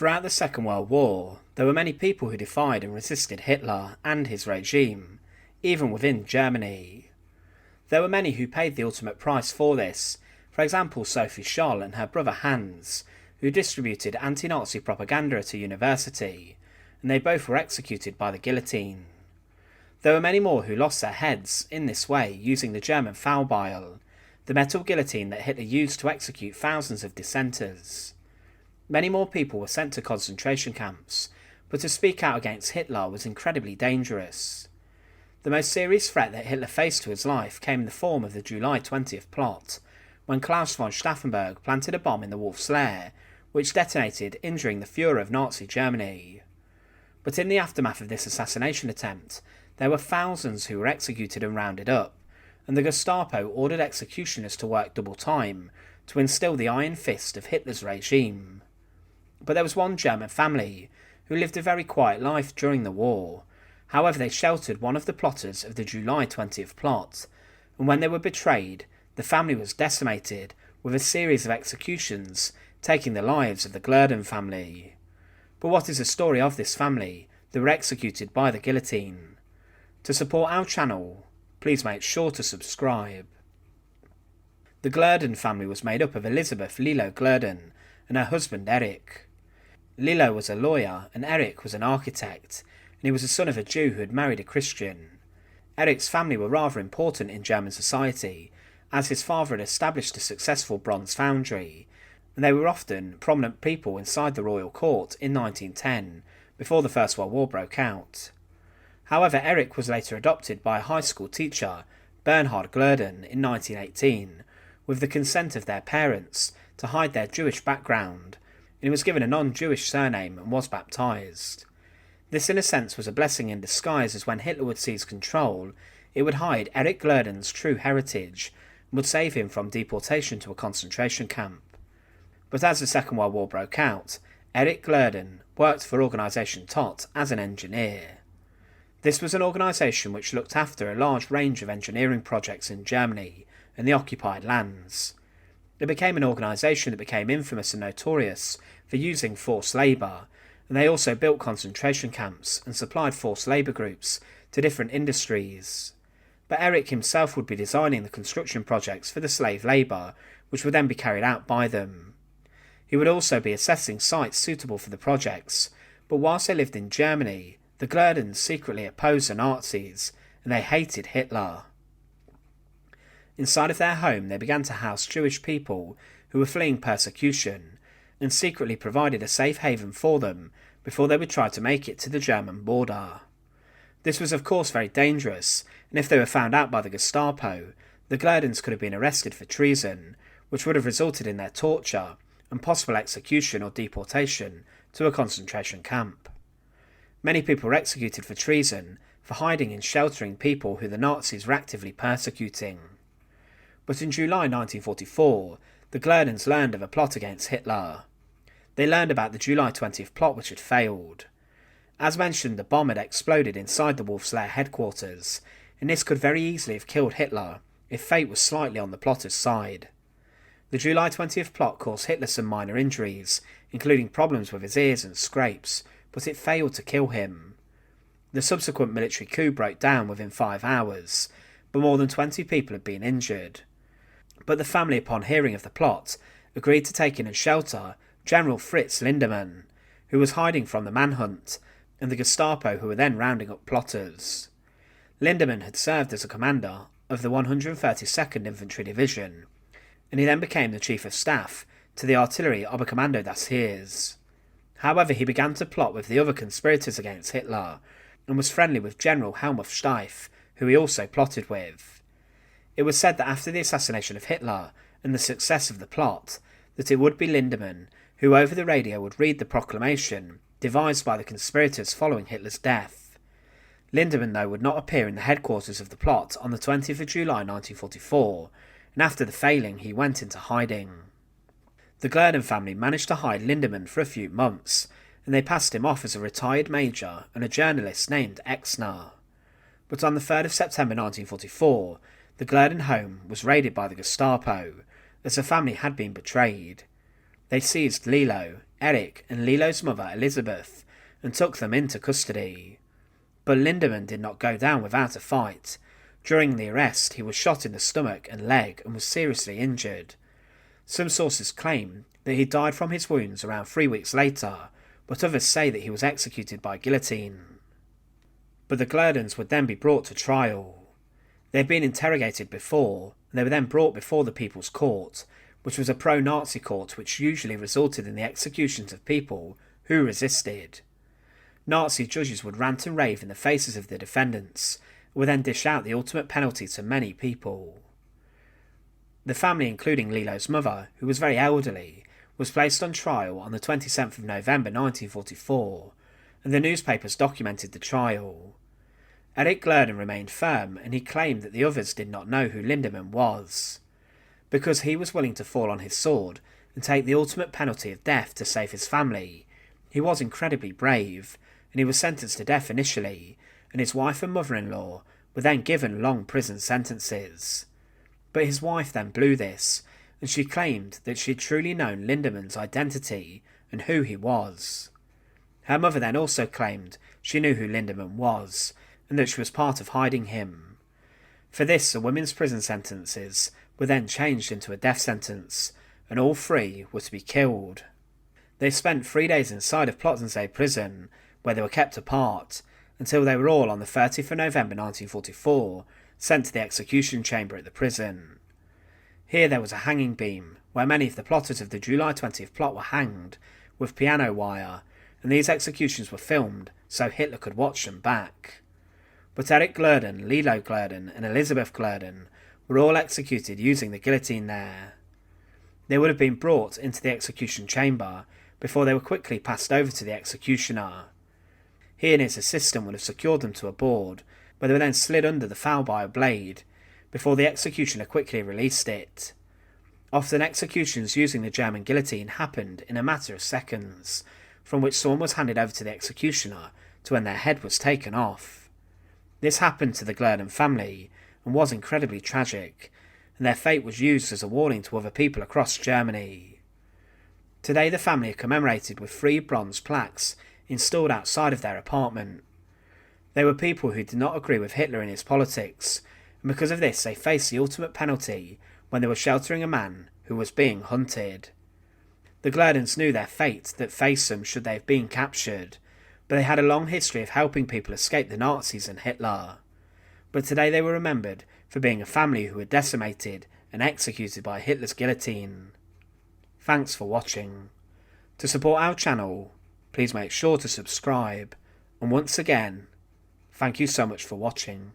Throughout the Second World War, there were many people who defied and resisted Hitler and his regime, even within Germany. There were many who paid the ultimate price for this, for example Sophie Scholl and her brother Hans, who distributed anti-Nazi propaganda at a university, and they both were executed by the guillotine. There were many more who lost their heads in this way using the German fallbeil, the metal guillotine that Hitler used to execute thousands of dissenters. Many more people were sent to concentration camps, but to speak out against Hitler was incredibly dangerous. The most serious threat that Hitler faced to his life came in the form of the July 20th plot, when Klaus von Stauffenberg planted a bomb in the Wolf's Lair, which detonated, injuring the Fuhrer of Nazi Germany. But in the aftermath of this assassination attempt, there were thousands who were executed and rounded up, and the Gestapo ordered executioners to work double time to instill the iron fist of Hitler's regime. But there was one German family who lived a very quiet life during the war. However, they sheltered one of the plotters of the July 20th plot, and when they were betrayed, the family was decimated with a series of executions taking the lives of the Gloeden family. But what is the story of this family that were executed by the guillotine? To support our channel, please make sure to subscribe. The Gloeden family was made up of Elisabeth Lilo Gloeden and her husband Erich. Lilo was a lawyer and Erich was an architect, and he was the son of a Jew who had married a Christian. Erich's family were rather important in German society, as his father had established a successful bronze foundry, and they were often prominent people inside the royal court in 1910, before the First World War broke out. However, Erich was later adopted by a high school teacher, Bernhard Gloeden, in 1918, with the consent of their parents, to hide their Jewish background, and he was given a non-Jewish surname and was baptised. This in a sense was a blessing in disguise, as when Hitler would seize control, it would hide Erich Gloeden's true heritage and would save him from deportation to a concentration camp. But as the Second World War broke out, Erich Gloeden worked for Organisation Tot as an engineer. This was an organisation which looked after a large range of engineering projects in Germany and the occupied lands. It became an organisation that became infamous and notorious for using forced labour, and they also built concentration camps and supplied forced labour groups to different industries. But Erich himself would be designing the construction projects for the slave labour, which would then be carried out by them. He would also be assessing sites suitable for the projects, but whilst they lived in Germany, the Gloedens secretly opposed the Nazis, and they hated Hitler. Inside of their home, they began to house Jewish people who were fleeing persecution, and secretly provided a safe haven for them before they would try to make it to the German border. This was of course very dangerous, and if they were found out by the Gestapo, the Gloedens could have been arrested for treason, which would have resulted in their torture and possible execution or deportation to a concentration camp. Many people were executed for treason, for hiding and sheltering people who the Nazis were actively persecuting. But in July 1944, the Gloedens learned of a plot against Hitler. They learned about the July 20th plot which had failed. As mentioned, the bomb had exploded inside the Wolf's Lair headquarters, and this could very easily have killed Hitler if fate was slightly on the plotter's side. The July 20th plot caused Hitler some minor injuries, including problems with his ears and scrapes, but it failed to kill him. The subsequent military coup broke down within 5 hours, but more than 20 people had been injured. But the family, upon hearing of the plot, agreed to take in and shelter General Lindemann, who was hiding from the manhunt, and the Gestapo, who were then rounding up plotters. Lindemann had served as a commander of the 132nd Infantry Division, and he then became the Chief of Staff to the Artillery Oberkommando das Heers. However, he began to plot with the other conspirators against Hitler, and was friendly with General Helmuth Steiff, who he also plotted with. It was said that after the assassination of Hitler and the success of the plot, that it would be Lindemann who over the radio would read the proclamation devised by the conspirators following Hitler's death. Lindemann, though, would not appear in the headquarters of the plot on the 20th of July 1944, and after the failing he went into hiding. The Gloeden family managed to hide Lindemann for a few months, and they passed him off as a retired major and a journalist named Exner. But on the 3rd of September 1944, the Gloeden home was raided by the Gestapo, as the family had been betrayed. They seized Lilo, Erich and Lilo's mother Elisabeth and took them into custody. But Lindemann did not go down without a fight. During the arrest, he was shot in the stomach and leg and was seriously injured. Some sources claim that he died from his wounds around 3 weeks later, but others say that he was executed by guillotine. But the Glodens would then be brought to trial. They had been interrogated before, and they were then brought before the People's Court, which was a pro-Nazi court which usually resulted in the executions of people who resisted. Nazi judges would rant and rave in the faces of the defendants, and would then dish out the ultimate penalty to many people. The family, including Lilo's mother, who was very elderly, was placed on trial on the 27th of November 1944, and the newspapers documented the trial. Erich Gloeden remained firm, and he claimed that the others did not know who Lindemann was. Because he was willing to fall on his sword and take the ultimate penalty of death to save his family, he was incredibly brave, and he was sentenced to death initially, and his wife and mother-in-law were then given long prison sentences. But his wife then blew this, and she claimed that she had truly known Lindemann's identity and who he was. Her mother then also claimed she knew who Lindemann was, and that she was part of hiding him. For this, the women's prison sentences were then changed into a death sentence, and all three were to be killed. They spent 3 days inside of Plotzensee Prison, where they were kept apart, until they were all on the 30th of November 1944 sent to the execution chamber at the prison. Here there was a hanging beam, where many of the plotters of the July 20th plot were hanged, with piano wire, and these executions were filmed so Hitler could watch them back. But Erich Gloeden, Lilo Gloeden and Elisabeth Gloeden were all executed using the guillotine there. They would have been brought into the execution chamber before they were quickly passed over to the executioner. He and his assistant would have secured them to a board, where they were then slid under the fallbeil blade, before the executioner quickly released it. Often executions using the German guillotine happened in a matter of seconds, from which someone was handed over to the executioner to when their head was taken off. This happened to the Gloeden family, and was incredibly tragic, and their fate was used as a warning to other people across Germany. Today the family are commemorated with 3 bronze plaques installed outside of their apartment. They were people who did not agree with Hitler and his politics, and because of this they faced the ultimate penalty when they were sheltering a man who was being hunted. The Glodens knew their fate that faced them should they have been captured, but they had a long history of helping people escape the Nazis and Hitler. But today they were remembered for being a family who were decimated and executed by Hitler's guillotine. Thanks for watching. To support our channel, please make sure to subscribe, and once again, thank you so much for watching.